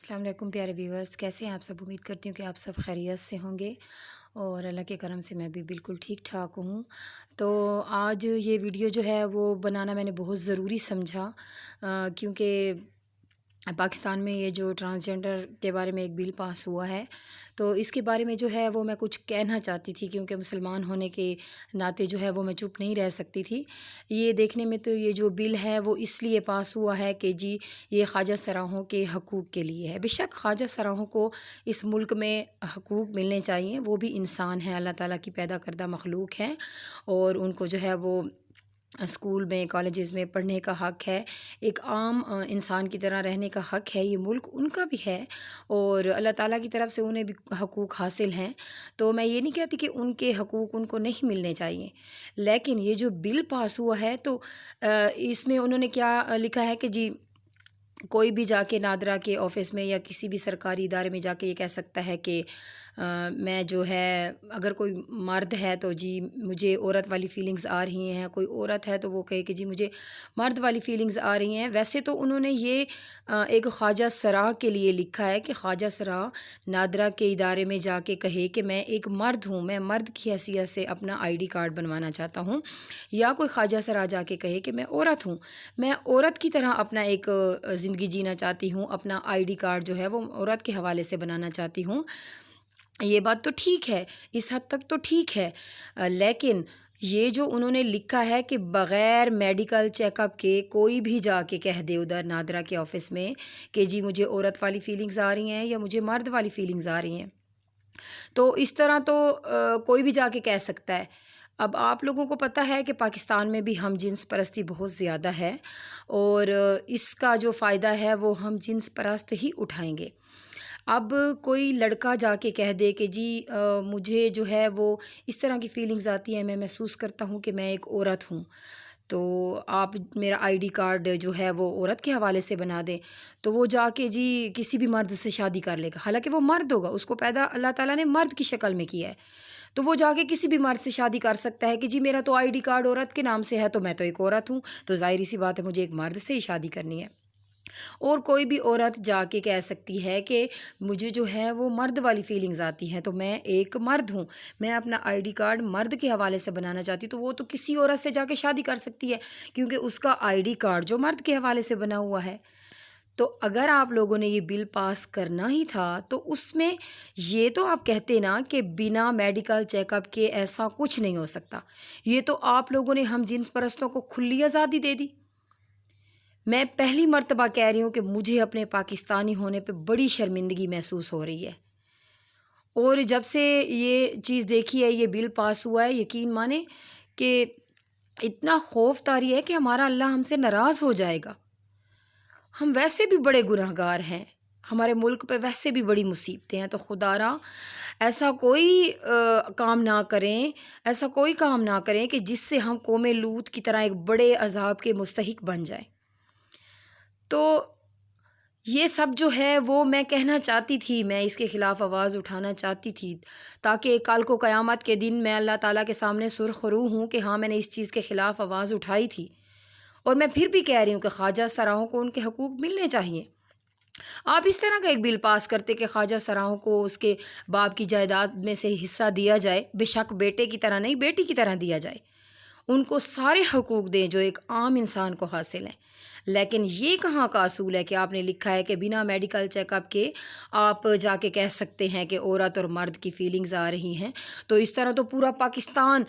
السلام علیکم پیارے ویورز، کیسے ہیں آپ سب؟ امید کرتی ہوں کہ آپ سب خیریت سے ہوں گے اور اللہ کے کرم سے میں بھی بالکل ٹھیک ٹھاک ہوں۔ تو آج یہ ویڈیو جو ہے وہ بنانا میں نے بہت ضروری سمجھا، کیونکہ پاکستان میں یہ جو ٹرانسجنڈر کے بارے میں ایک بل پاس ہوا ہے، تو اس کے بارے میں جو ہے وہ میں کچھ کہنا چاہتی تھی، کیونکہ مسلمان ہونے کے ناطے جو ہے وہ میں چپ نہیں رہ سکتی تھی۔ یہ دیکھنے میں تو یہ جو بل ہے وہ اس لیے پاس ہوا ہے کہ جی یہ خواجہ سراہوں کے حقوق کے لیے ہے۔ بے شک خواجہ سراہوں کو اس ملک میں حقوق ملنے چاہیے، وہ بھی انسان ہیں، اللہ تعالیٰ کی پیدا کردہ مخلوق ہیں، اور ان کو جو ہے وہ اسکول میں کالجز میں پڑھنے کا حق ہے، ایک عام انسان کی طرح رہنے کا حق ہے۔ یہ ملک ان کا بھی ہے اور اللہ تعالیٰ کی طرف سے انہیں بھی حقوق حاصل ہیں۔ تو میں یہ نہیں کہتی کہ ان کے حقوق ان کو نہیں ملنے چاہیے، لیکن یہ جو بل پاس ہوا ہے تو اس میں انہوں نے کیا لکھا ہے کہ جی کوئی بھی جا کے نادرا کے آفس میں یا کسی بھی سرکاری ادارے میں جا کے یہ کہہ سکتا ہے کہ میں جو ہے، اگر کوئی مرد ہے تو جی مجھے عورت والی فیلنگز آ رہی ہیں، کوئی عورت ہے تو وہ کہے کہ جی مجھے مرد والی فیلنگز آ رہی ہیں۔ ویسے تو انہوں نے یہ ایک خواجہ سرا کے لیے لکھا ہے کہ خواجہ سرا نادرا کے ادارے میں جا کے کہے کہ میں ایک مرد ہوں، میں مرد کی حیثیت سے اپنا آئی ڈی کارڈ بنوانا چاہتا ہوں، یا کوئی خواجہ سرا جا کے کہے کہ میں عورت ہوں، میں عورت کی طرح اپنا ایک زندگی جینا چاہتی ہوں، اپنا آئی ڈی کارڈ جو ہے وہ عورت کے حوالے سے بنانا چاہتی ہوں۔ یہ بات تو ٹھیک ہے، اس حد تک تو ٹھیک ہے، لیکن یہ جو انہوں نے لکھا ہے کہ بغیر میڈیکل چیک اپ کے کوئی بھی جا کے کہہ دے ادھر نادرا کے آفس میں کہ جی مجھے عورت والی فیلنگز آ رہی ہیں یا مجھے مرد والی فیلنگز آ رہی ہیں، تو اس طرح تو کوئی بھی جا کے کہہ سکتا ہے۔ اب آپ لوگوں کو پتہ ہے کہ پاکستان میں بھی ہم جنس پرستی بہت زیادہ ہے، اور اس کا جو فائدہ ہے وہ ہم جنس پرست ہی اٹھائیں گے۔ اب کوئی لڑکا جا کے کہہ دے کہ جی مجھے جو ہے وہ اس طرح کی فیلنگز آتی ہیں، میں محسوس کرتا ہوں کہ میں ایک عورت ہوں، تو آپ میرا آئی ڈی کارڈ جو ہے وہ عورت کے حوالے سے بنا دیں، تو وہ جا کے جی کسی بھی مرد سے شادی کر لے گا، حالانکہ وہ مرد ہوگا، اس کو پیدا اللہ تعالیٰ نے مرد کی شکل میں کیا ہے، تو وہ جا کے کسی بھی مرد سے شادی کر سکتا ہے کہ جی میرا تو آئی ڈی کارڈ عورت کے نام سے ہے، تو میں تو ایک عورت ہوں، تو ظاہری سی بات ہے مجھے ایک مرد سے ہی شادی کرنی ہے۔ اور کوئی بھی عورت جا کے کہہ سکتی ہے کہ مجھے جو ہے وہ مرد والی فیلنگز آتی ہیں، تو میں ایک مرد ہوں، میں اپنا آئی ڈی کارڈ مرد کے حوالے سے بنانا چاہتی ہوں، تو وہ تو کسی عورت سے جا کے شادی کر سکتی ہے، کیونکہ اس کا آئی ڈی کارڈ جو مرد کے حوالے سے بنا ہوا ہے۔ تو اگر آپ لوگوں نے یہ بل پاس کرنا ہی تھا تو اس میں یہ تو آپ کہتے نا کہ بنا میڈیکل چیک اپ کے ایسا کچھ نہیں ہو سکتا، یہ تو آپ لوگوں نے ہم جنس پرستوں کو کھلی آزادی دے دی۔ میں پہلی مرتبہ کہہ رہی ہوں کہ مجھے اپنے پاکستانی ہونے پہ بڑی شرمندگی محسوس ہو رہی ہے، اور جب سے یہ چیز دیکھی ہے، یہ بل پاس ہوا ہے، یقین مانیں کہ اتنا خوف طاری ہے کہ ہمارا اللہ ہم سے ناراض ہو جائے گا۔ ہم ویسے بھی بڑے گناہگار ہیں، ہمارے ملک پہ ویسے بھی بڑی مصیبتیں ہیں، تو خدا را ایسا کوئی کام نہ کریں، ایسا کوئی کام نہ کریں کہ جس سے ہم قوم لوط کی طرح ایک بڑے عذاب کے مستحق بن جائیں۔ تو یہ سب جو ہے وہ میں کہنا چاہتی تھی، میں اس کے خلاف آواز اٹھانا چاہتی تھی، تاکہ کل کو قیامت کے دن میں اللہ تعالیٰ کے سامنے سرخ رو ہوں کہ ہاں میں نے اس چیز کے خلاف آواز اٹھائی تھی۔ اور میں پھر بھی کہہ رہی ہوں کہ خواجہ سراہوں کو ان کے حقوق ملنے چاہیے۔ آپ اس طرح کا ایک بل پاس کرتے کہ خواجہ سراہوں کو اس کے باپ کی جائیداد میں سے حصہ دیا جائے، بے شک بیٹے کی طرح نہیں، بیٹی کی طرح دیا جائے، ان کو سارے حقوق دیں جو ایک عام انسان کو حاصل ہیں۔ لیکن یہ کہاں کا اصول ہے کہ آپ نے لکھا ہے کہ بنا میڈیکل چیک اپ کے آپ جا کے کہہ سکتے ہیں کہ عورت اور مرد کی فیلنگز آ رہی ہیں؟ تو اس طرح تو پورا پاکستان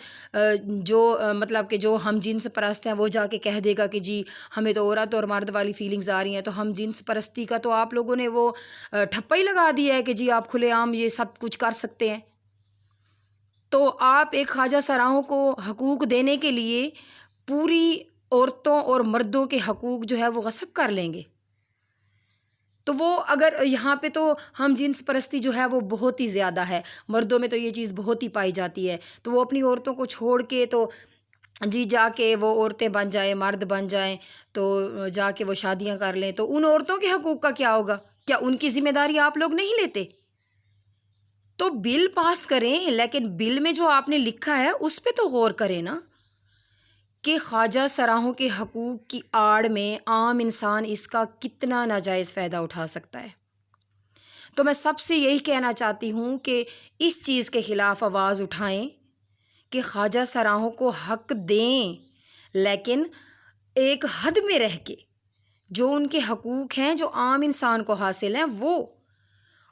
جو مطلب کہ جو ہم جنس پرست ہیں وہ جا کے کہہ دے گا کہ جی ہمیں تو عورت اور مرد والی فیلنگز آ رہی ہیں، تو ہم جنس پرستی کا تو آپ لوگوں نے وہ ٹھپا ہی لگا دیا ہے کہ جی آپ کھلے عام یہ سب کچھ کر سکتے ہیں۔ تو آپ ایک خواجہ سراہوں کو حقوق دینے کے لیے پوری عورتوں اور مردوں کے حقوق جو ہے وہ غصب کر لیں گے، تو وہ اگر یہاں پہ تو ہم جنس پرستی جو ہے وہ بہت ہی زیادہ ہے، مردوں میں تو یہ چیز بہت ہی پائی جاتی ہے، تو وہ اپنی عورتوں کو چھوڑ کے تو جی جا کے وہ عورتیں بن جائیں، مرد بن جائیں، تو جا کے وہ شادیاں کر لیں، تو ان عورتوں کے حقوق کا کیا ہوگا؟ کیا ان کی ذمہ داری آپ لوگ نہیں لیتے؟ تو بل پاس کریں، لیکن بل میں جو آپ نے لکھا ہے اس پہ تو غور کریں نا، کہ خواجہ سراہوں کے حقوق کی آڑ میں عام انسان اس کا کتنا ناجائز فائدہ اٹھا سکتا ہے۔ تو میں سب سے یہی کہنا چاہتی ہوں کہ اس چیز کے خلاف آواز اٹھائیں کہ خواجہ سراہوں کو حق دیں، لیکن ایک حد میں رہ کے، جو ان کے حقوق ہیں جو عام انسان کو حاصل ہیں وہ۔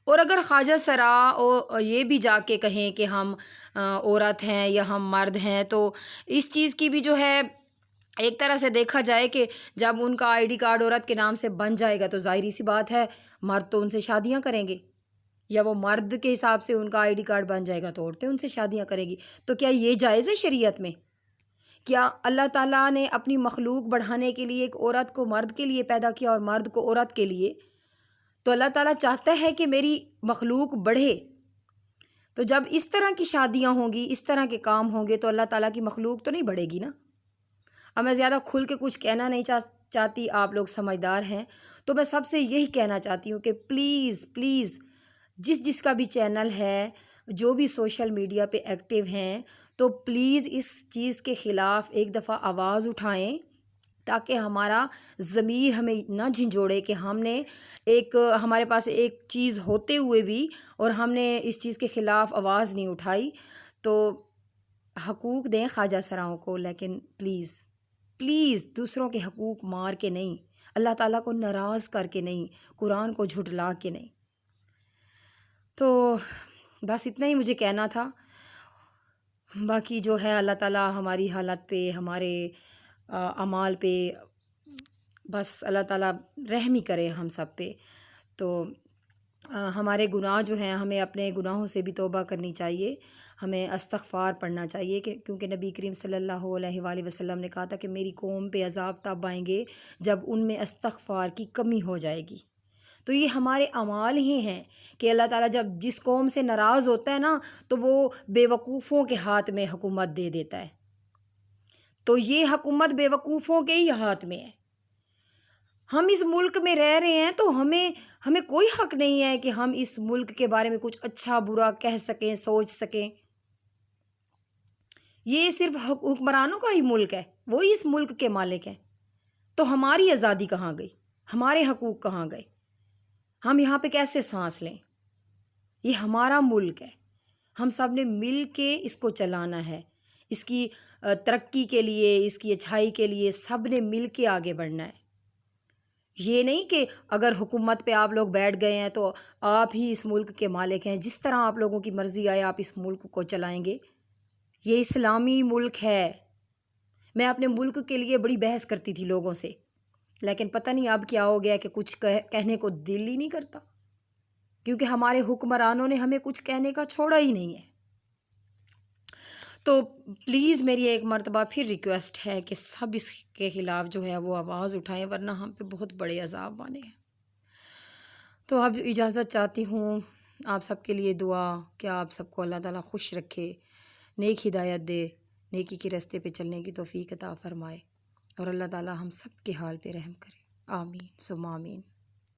اور اگر خواجہ سرا یہ بھی جا کے کہیں کہ ہم عورت ہیں یا ہم مرد ہیں، تو اس چیز کی بھی جو ہے ایک طرح سے دیکھا جائے کہ جب ان کا آئی ڈی کارڈ عورت کے نام سے بن جائے گا تو ظاہری سی بات ہے مرد تو ان سے شادیاں کریں گے، یا وہ مرد کے حساب سے ان کا آئی ڈی کارڈ بن جائے گا تو عورتیں ان سے شادیاں کریں گی۔ تو کیا یہ جائز ہے شریعت میں؟ کیا اللہ تعالیٰ نے اپنی مخلوق بڑھانے کے لیے ایک عورت کو مرد کے لیے پیدا کیا اور مرد کو عورت کے لیے؟ تو اللہ تعالیٰ چاہتا ہے کہ میری مخلوق بڑھے، تو جب اس طرح کی شادیاں ہوں گی، اس طرح کے کام ہوں گے، تو اللہ تعالیٰ کی مخلوق تو نہیں بڑھے گی نا۔ اب میں زیادہ کھل کے کچھ کہنا نہیں چاہتی، آپ لوگ سمجھدار ہیں، تو میں سب سے یہی کہنا چاہتی ہوں کہ پلیز پلیز جس کا بھی چینل ہے، جو بھی سوشل میڈیا پہ ایکٹیو ہیں، تو پلیز اس چیز کے خلاف ایک دفعہ آواز اٹھائیں، تاکہ ہمارا ضمیر ہمیں نہ جھنجھوڑے کہ ہم نے ہمارے پاس ایک چیز ہوتے ہوئے بھی اور ہم نے اس چیز کے خلاف آواز نہیں اٹھائی۔ تو حقوق دیں خواجہ سراؤں کو، لیکن پلیز پلیز دوسروں کے حقوق مار کے نہیں، اللہ تعالیٰ کو ناراض کر کے نہیں، قرآن کو جھٹلا کے نہیں۔ تو بس اتنا ہی مجھے کہنا تھا، باقی جو ہے اللہ تعالیٰ ہماری حالت پہ، ہمارے اعمال پہ، بس اللہ تعالیٰ رحم ہی کرے ہم سب پہ۔ تو ہمارے گناہ جو ہیں، ہمیں اپنے گناہوں سے بھی توبہ کرنی چاہیے، ہمیں استغفار پڑھنا چاہیے، کیونکہ نبی کریم صلی اللہ علیہ وآلہ وسلم نے کہا تھا کہ میری قوم پہ عذاب تب آئیں گے جب ان میں استغفار کی کمی ہو جائے گی۔ تو یہ ہمارے اعمال ہی ہیں کہ اللہ تعالیٰ جب جس قوم سے ناراض ہوتا ہے نا، تو وہ بے وقوفوں کے ہاتھ میں حکومت دے دیتا ہے۔ تو یہ حکومت بے وقوفوں کے ہی ہاتھ میں ہے۔ ہم اس ملک میں رہ رہے ہیں تو ہمیں کوئی حق نہیں ہے کہ ہم اس ملک کے بارے میں کچھ اچھا برا کہہ سکیں، سوچ سکیں۔ یہ صرف حکمرانوں کا ہی ملک ہے، وہی اس ملک کے مالک ہیں۔ تو ہماری آزادی کہاں گئی؟ ہمارے حقوق کہاں گئے؟ ہم یہاں پہ کیسے سانس لیں؟ یہ ہمارا ملک ہے، ہم سب نے مل کے اس کو چلانا ہے، اس کی ترقی کے لیے، اس کی اچھائی کے لیے سب نے مل کے آگے بڑھنا ہے۔ یہ نہیں کہ اگر حکومت پہ آپ لوگ بیٹھ گئے ہیں تو آپ ہی اس ملک کے مالک ہیں، جس طرح آپ لوگوں کی مرضی آئے آپ اس ملک کو چلائیں گے۔ یہ اسلامی ملک ہے۔ میں اپنے ملک کے لیے بڑی بحث کرتی تھی لوگوں سے، لیکن پتہ نہیں اب کیا ہو گیا کہ کچھ کہنے کو دل ہی نہیں کرتا، کیونکہ ہمارے حکمرانوں نے ہمیں کچھ کہنے کا چھوڑا ہی نہیں ہے۔ تو پلیز میری ایک مرتبہ پھر ریکویسٹ ہے کہ سب اس کے خلاف جو ہے وہ آواز اٹھائیں، ورنہ ہم پہ بہت بڑے عذاب آنے ہیں۔ تو اب اجازت چاہتی ہوں، آپ سب کے لیے دعا کہ آپ سب کو اللہ تعالیٰ خوش رکھے، نیک ہدایت دے، نیکی کے راستے پہ چلنے کی توفیق عطا فرمائے، اور اللہ تعالیٰ ہم سب کے حال پہ رحم کرے۔ آمین ثم آمین۔